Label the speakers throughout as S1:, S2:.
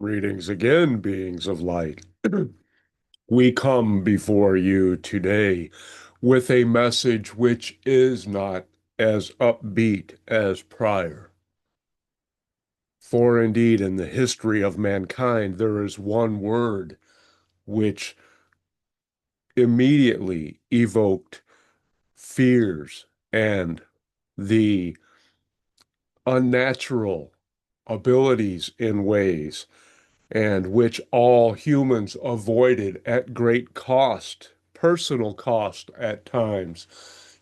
S1: Greetings again, beings of light. We come before you today with a message which is not as upbeat as prior. For indeed, in the history of mankind, there is one word which immediately evoked fears and the unnatural abilities in ways and which all humans avoided at great cost, personal cost at times,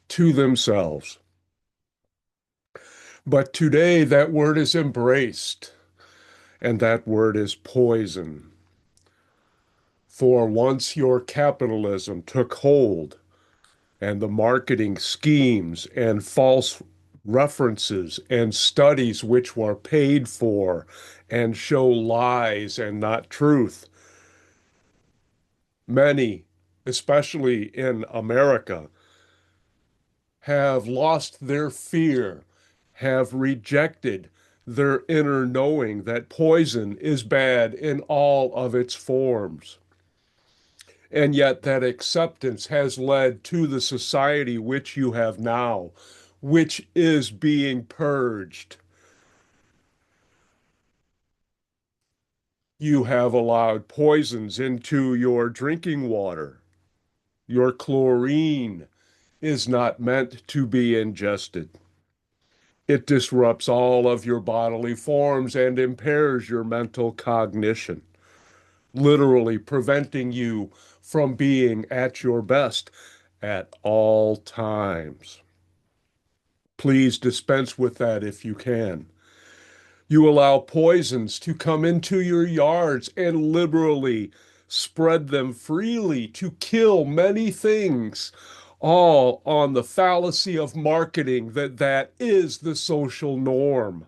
S1: to themselves. But today that word is embraced, and that word is poison. For once your capitalism took hold, and the marketing schemes and false references and studies which were paid for and show lies and not truth, many, especially in America, have lost their fear, have rejected their inner knowing that poison is bad in all of its forms. And yet, that acceptance has led to the society which you have now, which is being purged. You have allowed poisons into your drinking water. Your chlorine is not meant to be ingested. It disrupts all of your bodily forms and impairs your mental cognition, literally preventing you from being at your best at all times. Please dispense with that if you can. You allow poisons to come into your yards and liberally spread them freely to kill many things, all on the fallacy of marketing that is the social norm,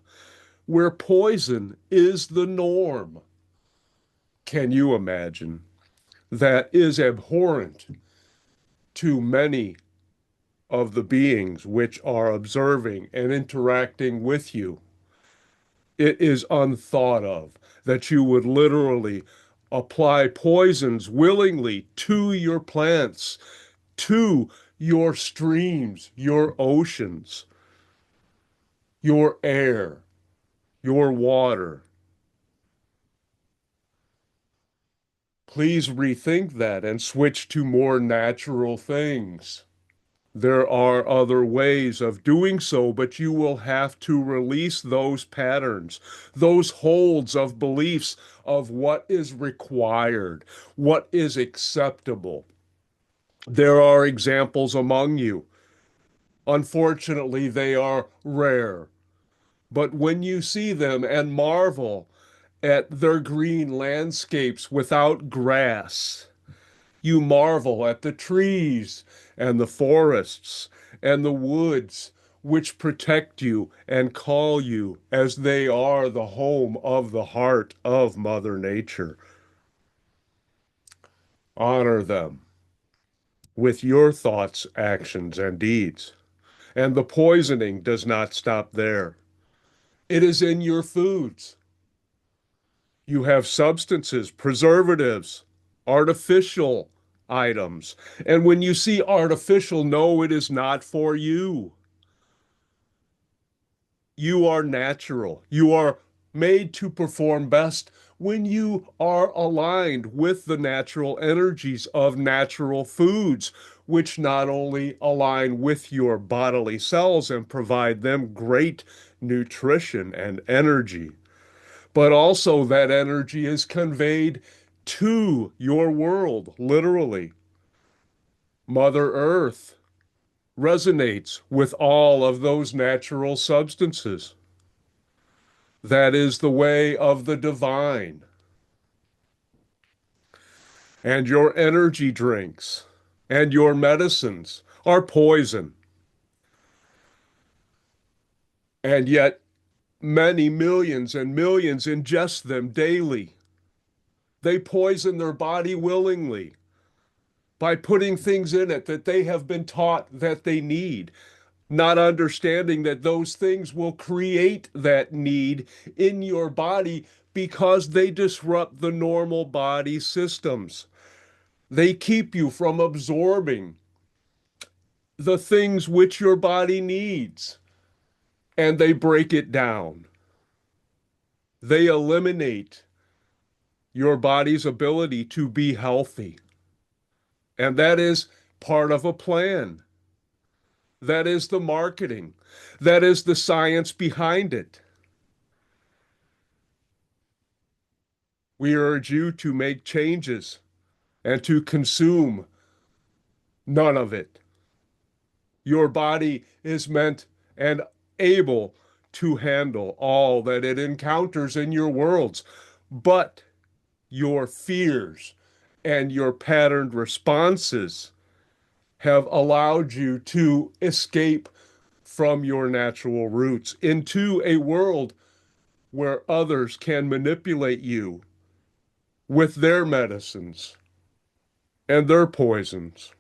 S1: where poison is the norm. Can you imagine? That is abhorrent to many of the beings which are observing and interacting with you. It is unthought of that you would literally apply poisons willingly to your plants, to your streams, your oceans, your air, your water. Please rethink that and switch to more natural things. There are other ways of doing so, but you will have to release those patterns, those holds of beliefs of what is required, what is acceptable. There are examples among you. Unfortunately, they are rare. But when you see them and marvel at their green landscapes without grass, you marvel at the trees and the forests and the woods which protect you and call you as they are the home of the heart of Mother Nature. Honor them with your thoughts, actions, and deeds. And the poisoning does not stop there. It is in your foods. You have substances, preservatives, artificial items. And when you see artificial, no, it is not for you. You are natural. You are made to perform best when you are aligned with the natural energies of natural foods, which not only align with your bodily cells and provide them great nutrition and energy, but also that energy is conveyed to your world, literally. Mother Earth resonates with all of those natural substances. That is the way of the divine. And your energy drinks and your medicines are poison. And yet, many millions and millions ingest them daily. They poison their body willingly by putting things in it that they have been taught that they need. not understanding that those things will create that need in your body because they disrupt the normal body systems. They keep you from absorbing the things which your body needs, and they break it down. They eliminate your body's ability to be healthy. And that is part of a plan. That is the marketing. That is the science behind it. We urge you to make changes and to consume none of it. Your body is meant and able to handle all that it encounters in your worlds, but your fears and your patterned responses have allowed you to escape from your natural roots into a world where others can manipulate you with their medicines and their poisons.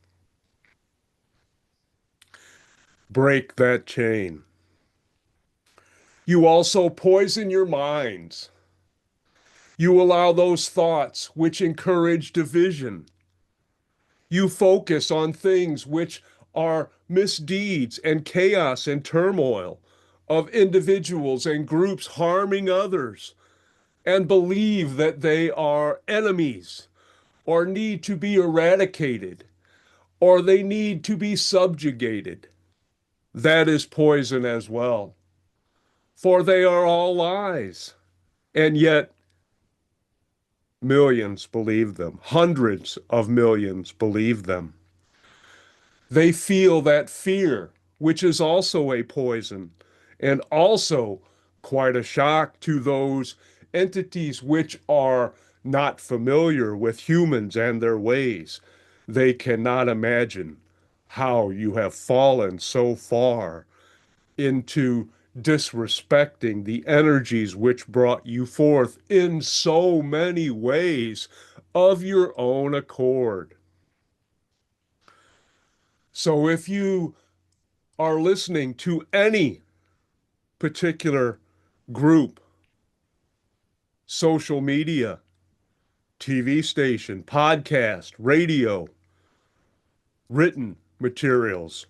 S1: Break that chain. You also poison your minds. You allow those thoughts which encourage division. You focus on things which are misdeeds and chaos and turmoil of individuals and groups harming others and believe that they are enemies or need to be eradicated or they need to be subjugated. That is poison as well, for they are all lies. And yet, millions believe them. Hundreds of millions believe them. They feel that fear, which is also a poison and also quite a shock to those entities which are not familiar with humans and their ways. They cannot imagine how you have fallen so far into disrespecting the energies which brought you forth in so many ways of your own accord. So if you are listening to any particular group, social media, TV station, podcast, radio, written materials,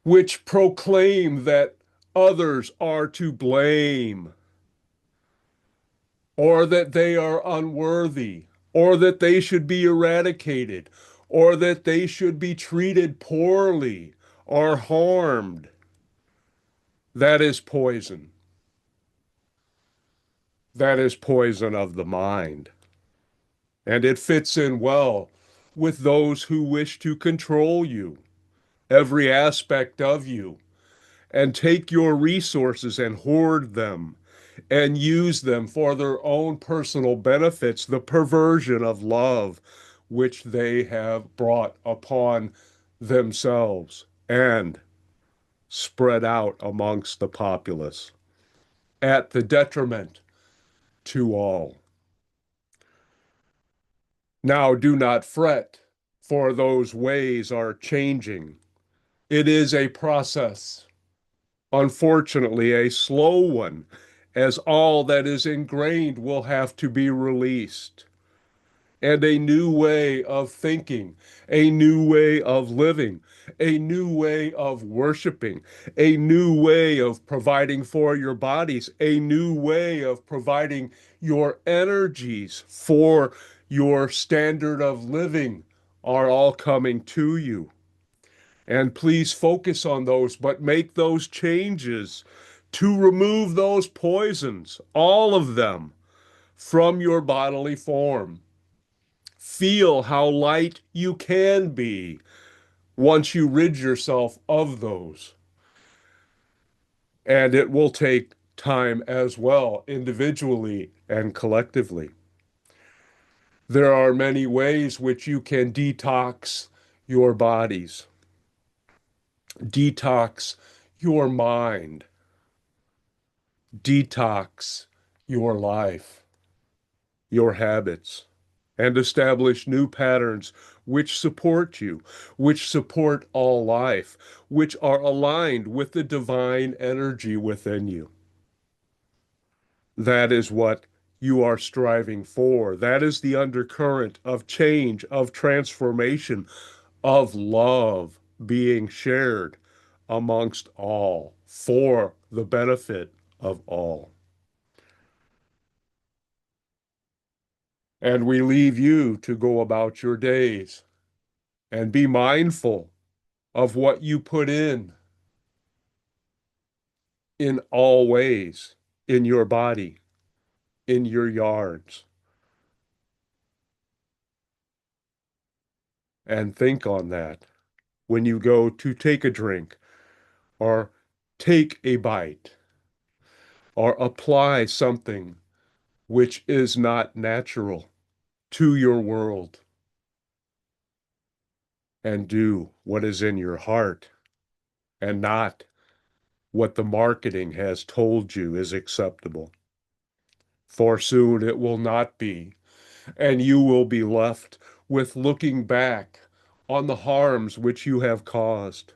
S1: which proclaim that others are to blame, or that they are unworthy, or that they should be eradicated, or that they should be treated poorly or harmed. That is poison. That is poison of the mind. And it fits in well with those who wish to control you, every aspect of you, and take your resources and hoard them and use them for their own personal benefits, the perversion of love which they have brought upon themselves and spread out amongst the populace at the detriment to all. Now do not fret, for those ways are changing. It is a process, unfortunately, a slow one, as all that is ingrained will have to be released. And a new way of thinking, a new way of living, a new way of worshiping, a new way of providing for your bodies, a new way of providing your energies for your standard of living are all coming to you. And please focus on those, but make those changes to remove those poisons, all of them, from your bodily form. Feel how light you can be once you rid yourself of those. And it will take time as well, individually and collectively. There are many ways which you can detox your bodies, detox your mind, detox your life, your habits. and establish new patterns which support you, which support all life, which are aligned with the divine energy within you. That is what you are striving for. That is the undercurrent of change, of transformation, of love being shared amongst all for the benefit of all. And we leave you to go about your days and be mindful of what you put in all ways, in your body, in your yards, and think on that when you go to take a drink or take a bite or apply something which is not natural to your world, and do what is in your heart and not what the marketing has told you is acceptable. For soon it will not be, and you will be left with looking back on the harms which you have caused.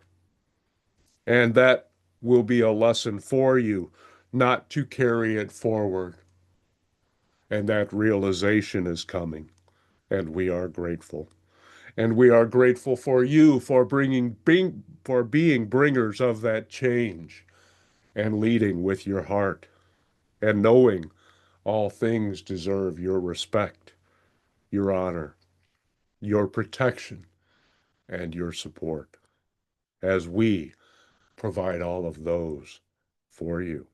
S1: And that will be a lesson for you not to carry it forward. And that realization is coming, and we are grateful. And we are grateful for you for for being bringers of that change and leading with your heart and knowing all things deserve your respect, your honor, your protection, and your support as we provide all of those for you.